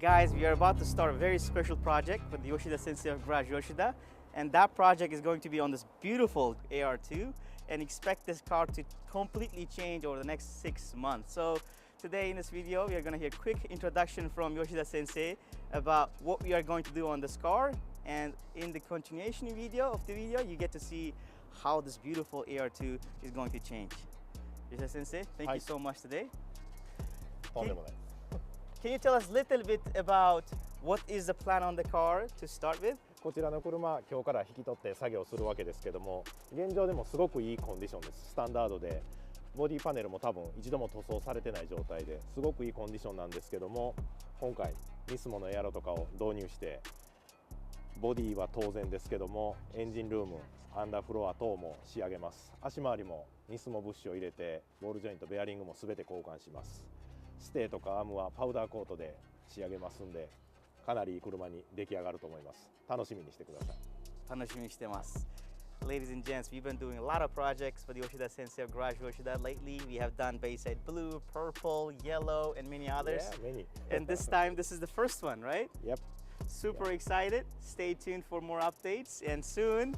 Guys, we are about to start a very special project with the Yoshida Sensei of Garage Yoshida, and that project is going to be on this beautiful AR2, and expect this car to completely change over the next 6 months. So today in this video, we are going to hear a quick introduction from Yoshida Sensei about what we are going to do on this car, and in the continuation video of the video, you get to see how this beautiful AR2 is going to change. Yoshida Sensei, thank you so much today. Can you tell us a little bit about what is the plan on the car to start with? こちらの車、今日から引き取って作業するわけですけども、現状でもすごくいいコンディションです。スタンダードで、ボディパネルも多分一度も塗装されてない状態ですごくいいコンディションなんですけども、今回NISMOのエアロとかを導入して、ボディは当然ですけども、エンジンルーム、アンダーフロア等も仕上げます。足回りもNISMOブッシュを入れて、ボールジョイント、ベアリングも全て交換します。ステーとかアームはパウダーコートで仕上げますんで、かなりいい車に出来上がると思います。楽しみにしてください。楽しみにしてます。Ladies and gents, we've been doing a lot of projects for the Yoshida Sensei of Garage Yoshida lately. We have done Bayside Blue, Purple, Yellow, and many others. Yeah, many. And this time, this is the first one, right? Yep. Super excited. Stay tuned for more updates. And soon,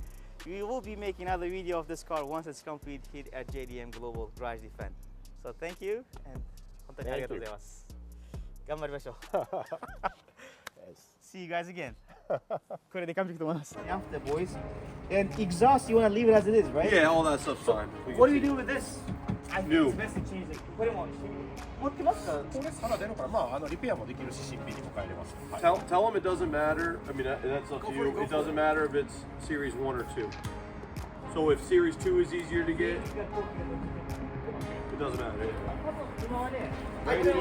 we will be making another video of this car once it's complete here at JDM Global Garage Defend. So thank you, and 本当にありがとうございます。頑張りましょう。See you guys again. これで完璧と思います。After boys, and exhaust you want to leave it as it is, right? Yeah, all that stuff's fine. What do we do with this? I think New. it's best to change it. これも持ってますか？これ皿出るから、まあリペアもできるし新品にも変えれます。Tell them it doesn't matter. I mean, that's up to you. It doesn't matter if it's Series 1 or 2. So if Series 2 is easier to get, it doesn't matter. I do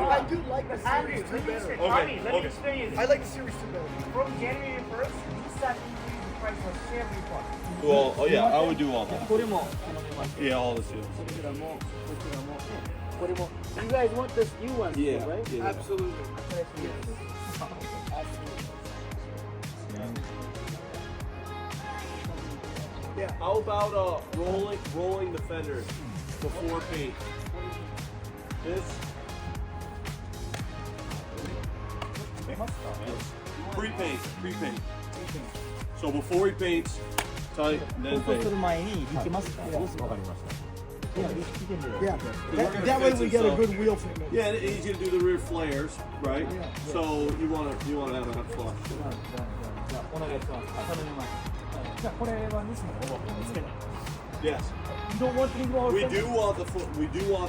like the Series 2 better. Let me explain you this. I like the Series 2 better. From January 1st, you start increasing the price of every part. Well, oh yeah, I would do all that. これも頼みます。 Yeah, all this. そちらもこちらもこれも。You guys want this new one, Yeah, right? yeah. Absolutely. Yeah. How about rolling the fenders before paint? This. Pre-paint. So before he paints, tight, then そうする paint. 前に引きますか？わかりました。 Yeah. That way we get a good wheel fitment. Yeah, and he's gonna do the rear flares, right? So you wanna have that flush. お願いします。頼みます。じゃあこれはNISMOつけない。 Yes. You don't want any more. We do want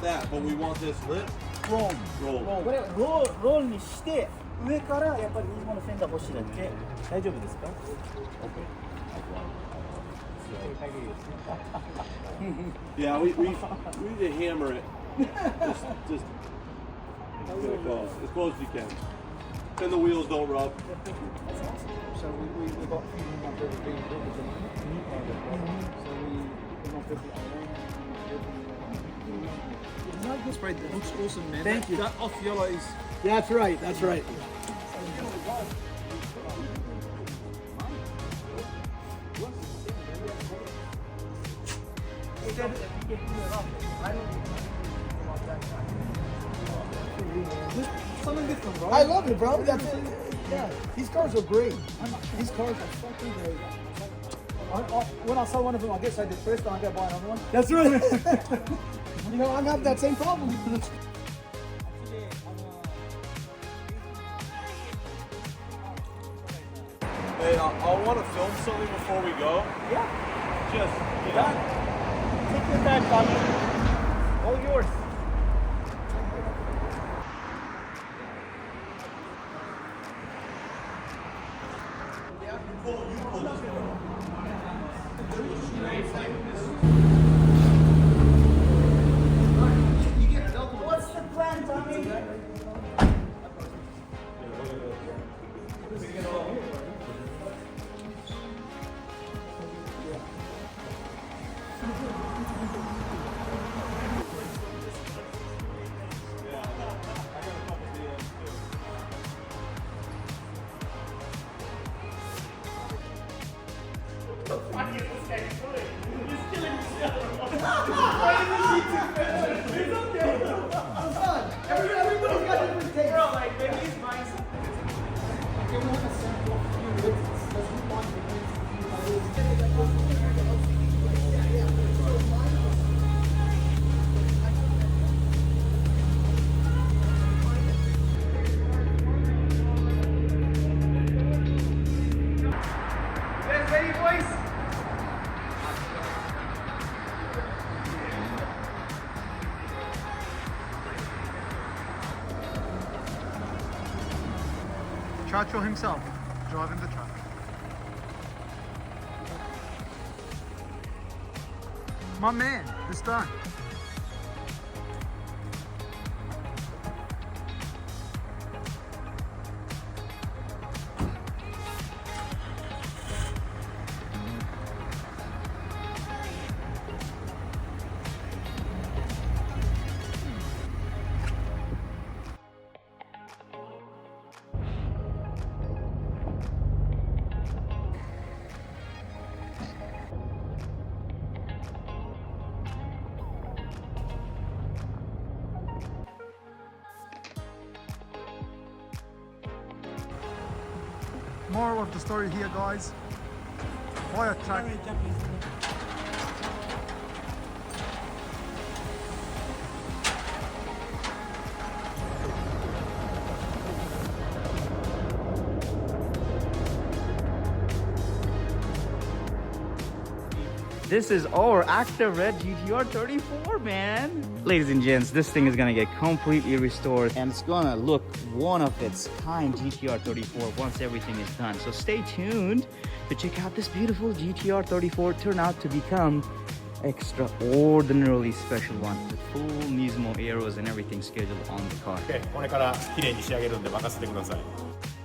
that, but we want this lit roll. roll. これロールにして上からやっぱりNISMOのフェンダー欲しいだけ。大丈夫ですか？ Yeah, we need to hammer it. Just get it close, as close as you can. Then the wheels don't rub. So we got fusion up everything. So we got 50 I like this right there. Looks awesome, man. Thank you. That off yellow is. That's right. That's right. Something different, bro. I love it, bro. That's it. Yeah, these cars are great. These cars are fucking great. When I saw one of them, I guess I did first time I got to buy another one. That's right. You know, I'm having that same problem. Hey, I want to film something before we go. Yeah. Just, Done. Take your time, Tommy. All yours. What's the plan, Tommy? Everybody's got different takes. Bro, like, maybe he's buying something. Chacho himself driving the truck. My man, it's done. Moral of the story here, guys. Buy a truck. This is our active red GTR 34, man. Ladies and gents, this thing is gonna get completely restored and it's gonna look one of its kind GTR 34 once everything is done. So stay tuned to check out this beautiful GTR 34 turn out to become extraordinarily special one with full NISMO AEROs and everything scheduled on the car. これから綺麗に仕上げるんで任せてください。